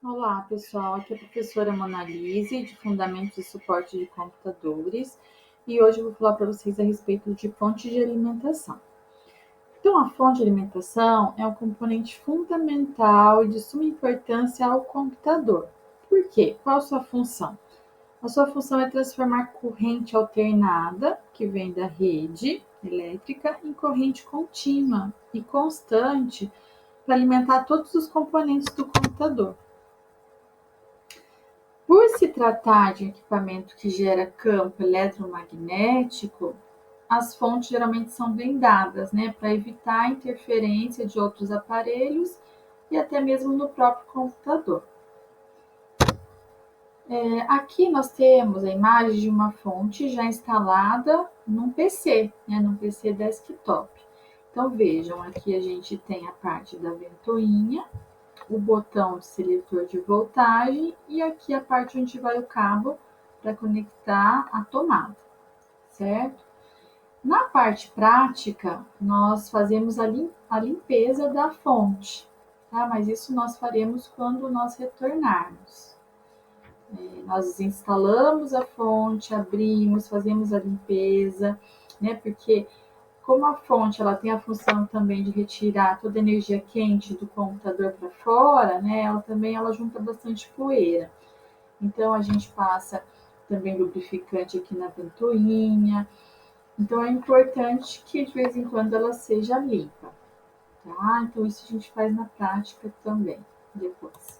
Olá, pessoal. Aqui é a professora Monalise, de Fundamentos e Suporte de Computadores, e hoje eu vou falar para vocês a respeito de fonte de alimentação. Então, a fonte de alimentação é um componente fundamental e de suma importância ao computador. Por quê? Qual a sua função? A sua função é transformar corrente alternada, que vem da rede elétrica, em corrente contínua e constante para alimentar todos os componentes do computador. Por se tratar de equipamento que gera campo eletromagnético, as fontes geralmente são vendadas, né, para evitar a interferência de outros aparelhos e até mesmo no próprio computador. Aqui nós temos a imagem de uma fonte já instalada num PC, né, num PC desktop. Então vejam, aqui a gente tem a parte da ventoinha, o botão de seletor de voltagem e aqui a parte onde vai o cabo para conectar a tomada, certo? Na parte prática, nós fazemos a limpeza da fonte, tá? Mas isso nós faremos quando nós retornarmos. Nós instalamos a fonte, abrimos, fazemos a limpeza, né? Porque como a fonte ela tem a função também de retirar toda a energia quente do computador para fora, né? Ela junta bastante poeira. Então a gente passa também lubrificante aqui na ventoinha. Então é importante que de vez em quando ela seja limpa, tá? Então isso a gente faz na prática também depois.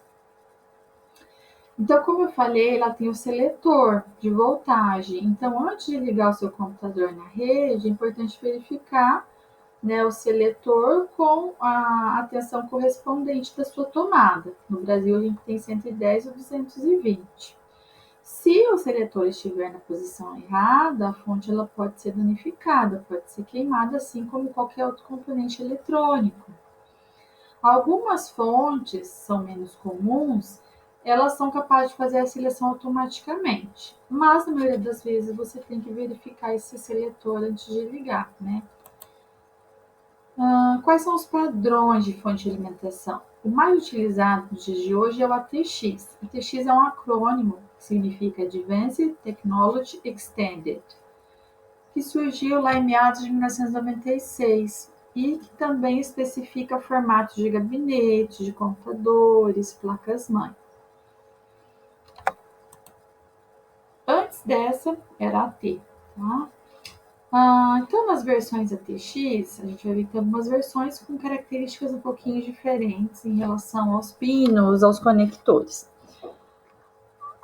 Então, como eu falei, ela tem o seletor de voltagem. Então, antes de ligar o seu computador na rede, é importante verificar, né, o seletor com a tensão correspondente da sua tomada. No Brasil, a gente tem 110 ou 220. Se o seletor estiver na posição errada, a fonte ela pode ser danificada, pode ser queimada, assim como qualquer outro componente eletrônico. Algumas fontes são menos comuns, elas são capazes de fazer a seleção automaticamente, mas na maioria das vezes você tem que verificar esse seletor antes de ligar, né? Quais são os padrões de fonte de alimentação? O mais utilizado nos dias de hoje é o ATX. ATX é um acrônimo que significa Advanced Technology Extended, que surgiu lá em meados de 1996 e que também especifica formatos de gabinete, de computadores, placas-mãe. Antes dessa era AT, tá? Então, nas versões ATX, a gente vai ver que tem algumas versões com características um pouquinho diferentes em relação aos pinos, aos conectores.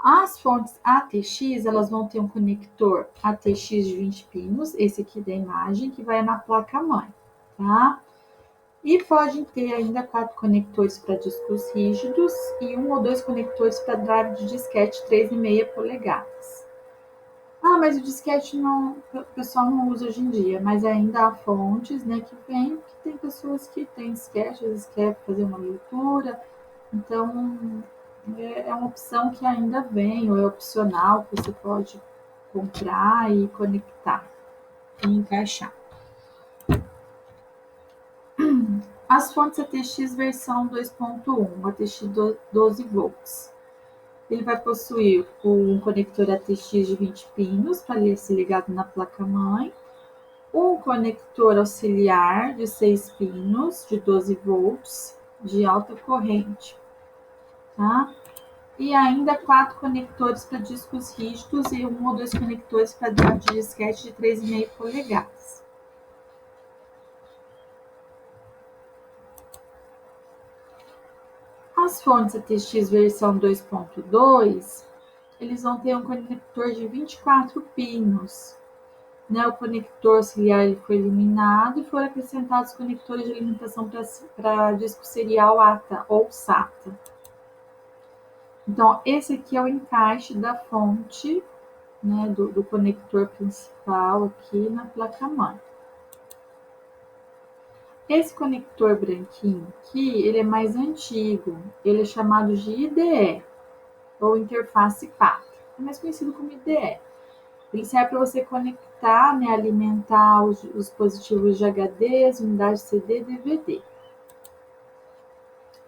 As fontes ATX, elas vão ter um conector ATX de 20 pinos, esse aqui da imagem, que vai na placa-mãe, tá? E podem ter ainda 4 conectores para discos rígidos e 1 ou 2 conectores para drive de disquete 3,5 polegadas. Mas o disquete não, o pessoal não usa hoje em dia, mas ainda há fontes, né, que tem pessoas que têm disquete, às vezes quer fazer uma leitura, então é uma opção que ainda vem, ou é opcional, que você pode comprar e conectar e encaixar. As fontes ATX versão 2.1, ATX 12 volts. Ele vai possuir um conector ATX de 20 pinos para ser ligado na placa-mãe, um conector auxiliar de 6 pinos de 12 volts de alta corrente, tá? E ainda 4 conectores para discos rígidos e 1 ou 2 conectores para drive de disquete de 3,5 polegadas. As fontes ATX versão 2.2, eles vão ter um conector de 24 pinos, né? O conector auxiliar ele foi eliminado e foram acrescentados conectores de alimentação para disco serial ATA ou SATA. Então, esse aqui é o encaixe da fonte, né, do conector principal aqui na placa-mãe. Esse conector branquinho aqui, ele é mais antigo, ele é chamado de IDE, ou interface PATA, é mais conhecido como IDE. Ele serve para você conectar, né, alimentar os dispositivos de HD, as unidades CD e DVD.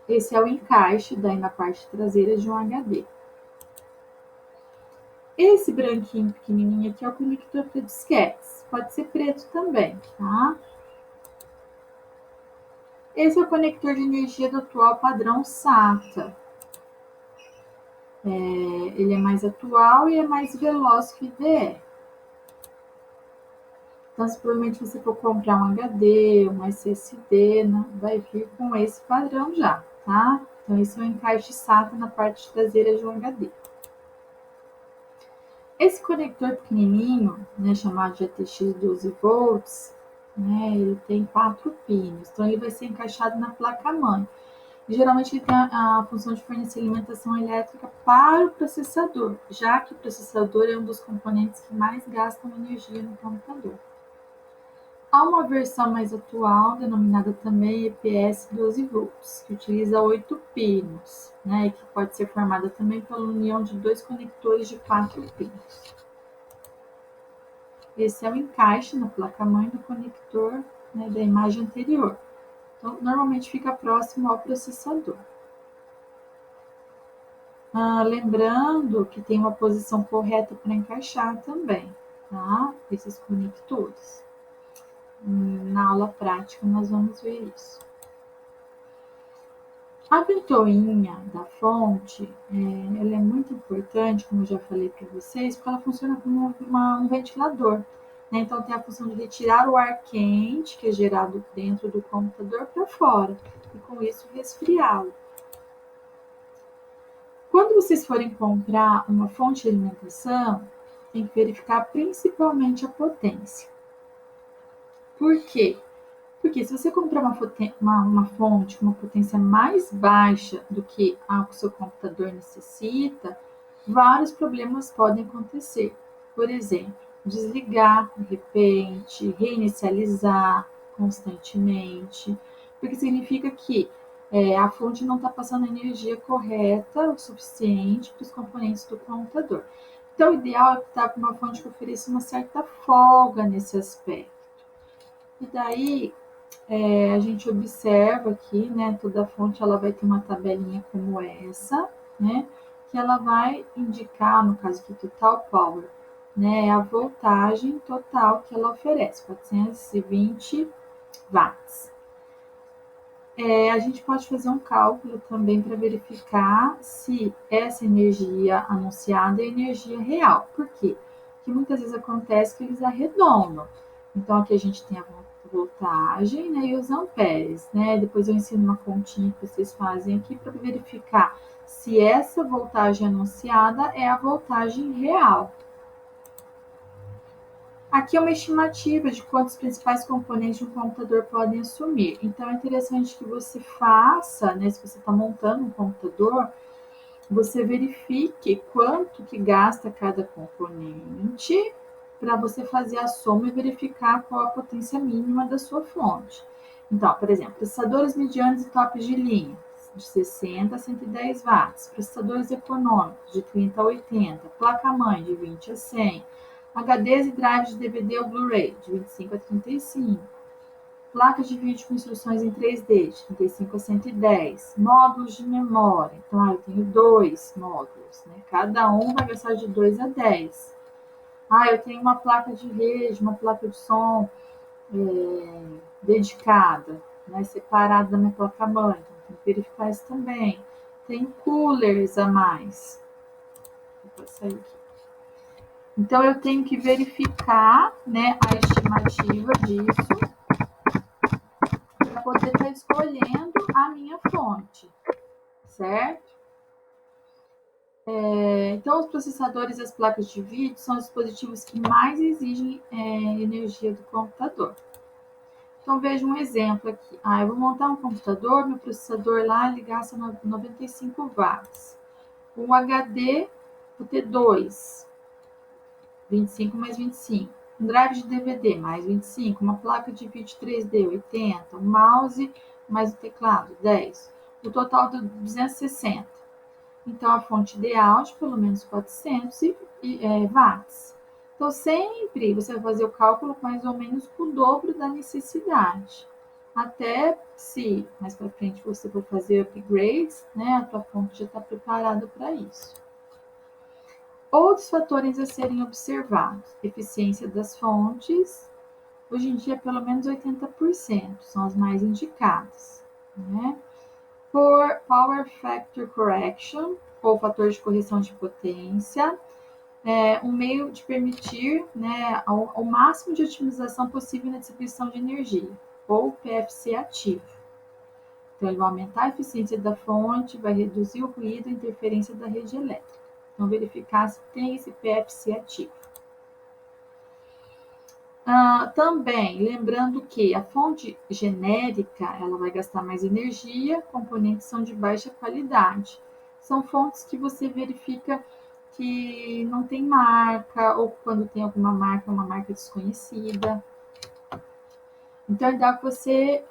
Esse é o encaixe daí na parte traseira de um HD. Esse branquinho pequenininho aqui é o conector para disquetes. Pode ser preto também, tá? Esse é o conector de energia do atual padrão SATA. Ele é mais atual e é mais veloz que o IDE. Então, se provavelmente você for comprar um HD, um SSD, né, vai vir com esse padrão já, tá? Então, esse é o encaixe SATA na parte traseira de um HD. Esse conector pequenininho, né, chamado de ATX 12 volts, né, ele tem 4 pinos. Então, ele vai ser encaixado na placa-mãe. E, geralmente, ele tem a função de fornecer alimentação elétrica para o processador, já que o processador é um dos componentes que mais gastam energia no computador. Há uma versão mais atual, denominada também EPS 12 volts, que utiliza 8 pinos, né, e que pode ser formada também pela união de dois conectores de 4 pinos. Esse é o encaixe na placa-mãe do conector, né, da imagem anterior. Então, normalmente fica próximo ao processador. Lembrando que tem uma posição correta para encaixar também, tá? Esses conectores. Na aula prática nós vamos ver isso. A ventoinha da fonte, ela é muito importante, como eu já falei para vocês, porque ela funciona como um ventilador. Né? Então, tem a função de retirar o ar quente, que é gerado dentro do computador, para fora, e com isso resfriá-lo. Quando vocês forem comprar uma fonte de alimentação, tem que verificar principalmente a potência. Por quê? Porque se você comprar uma fonte com uma potência mais baixa do que a que o seu computador necessita, vários problemas podem acontecer. Por exemplo, desligar de repente, reinicializar constantemente, porque significa que a fonte não está passando a energia correta o suficiente para os componentes do computador. Então, o ideal é optar por uma fonte que ofereça uma certa folga nesse aspecto. E daí, a gente observa aqui, né, toda fonte ela vai ter uma tabelinha como essa, né, que ela vai indicar, no caso aqui, total power, né, a voltagem total que ela oferece, 420 watts. A gente pode fazer um cálculo também para verificar se essa energia anunciada é energia real. Por quê? Porque muitas vezes acontece que eles arredondam. Então, aqui a gente tem a voltagem, né, e os amperes, né? Depois eu ensino uma continha que vocês fazem aqui para verificar se essa voltagem anunciada é a voltagem real. Aqui é uma estimativa de quantos principais componentes de um computador podem assumir. Então, é interessante que você faça, né, se você está montando um computador, você verifique quanto que gasta cada componente para você fazer a soma e verificar qual a potência mínima da sua fonte. Então, por exemplo, processadores medianos e tops de linha, de 60 a 110 watts, processadores econômicos, de 30 a 80, placa-mãe, de 20 a 100, HDs e drives de DVD ou Blu-ray, de 25 a 35, placas de vídeo com instruções em 3D, de 35 a 110, módulos de memória. Então, eu tenho 2 módulos, né? Cada um vai gastar de 2 a 10. Eu tenho uma placa de rede, uma placa de som dedicada, né? Separada da minha placa-mãe. Então, tem que verificar isso também. Tem coolers a mais. Vou sair aqui. Então, eu tenho que verificar, né, a estimativa disso para poder estar escolhendo a minha fonte, certo? Então, os processadores e as placas de vídeo são os dispositivos que mais exigem energia do computador. Então, veja um exemplo aqui. Eu vou montar um computador, meu processador lá ele gasta 95 watts. O HD, vou ter 2, 25 mais 25. Um drive de DVD, mais 25. Uma placa de vídeo 3D, 80. Um mouse, mais o teclado, 10. O total de 260. Então, a fonte ideal de pelo menos 400 watts. Então, sempre você vai fazer o cálculo mais ou menos com o dobro da necessidade. até se mais para frente você for fazer upgrades, né, a tua fonte já está preparada para isso. Outros fatores a serem observados: eficiência das fontes, hoje em dia pelo menos 80% são as mais indicadas, né? Por Power Factor Correction, ou fator de correção de potência, um meio de permitir, né, ao máximo de otimização possível na distribuição de energia, ou PFC ativo. Então, ele vai aumentar a eficiência da fonte, vai reduzir o ruído e a interferência da rede elétrica. Então, verificar se tem esse PFC ativo. Também, lembrando que a fonte genérica, ela vai gastar mais energia, componentes são de baixa qualidade. São fontes que você verifica que não tem marca, ou quando tem alguma marca, é uma marca desconhecida. Então, é ideal que você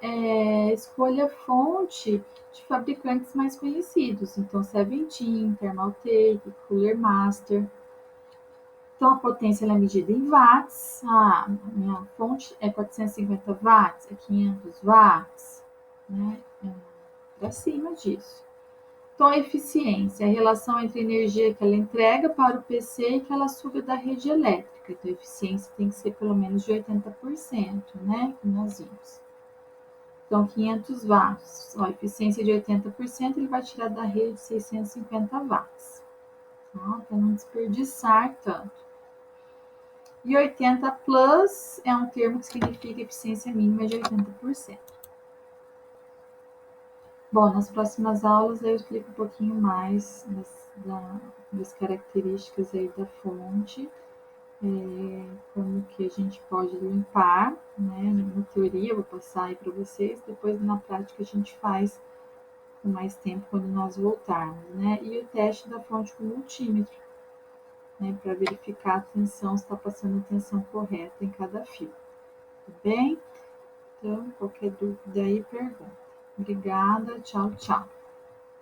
escolha fonte de fabricantes mais conhecidos. Então, Seventeen, Thermaltake, Cooler Master. Então, a potência é medida em watts. A minha fonte é 450 watts, é 500 watts, né? Para cima disso. Então, a eficiência, a relação entre a energia que ela entrega para o PC e que ela suga da rede elétrica. Então, a eficiência tem que ser pelo menos de 80%, né? Que nós vimos. Então, 500 watts, a eficiência de 80%, ele vai tirar da rede 650 watts. Tá? Para não desperdiçar tanto. E 80 plus é um termo que significa eficiência mínima de 80%. Bom, nas próximas aulas eu explico um pouquinho mais das características aí da fonte, como que a gente pode limpar, né? Na teoria eu vou passar aí para vocês, depois na prática a gente faz com mais tempo quando nós voltarmos, né? E o teste da fonte com multímetro, né? Para verificar a tensão, se está passando a tensão correta em cada fio. Tudo bem? Então, qualquer dúvida aí, pergunta. Obrigada, tchau, tchau.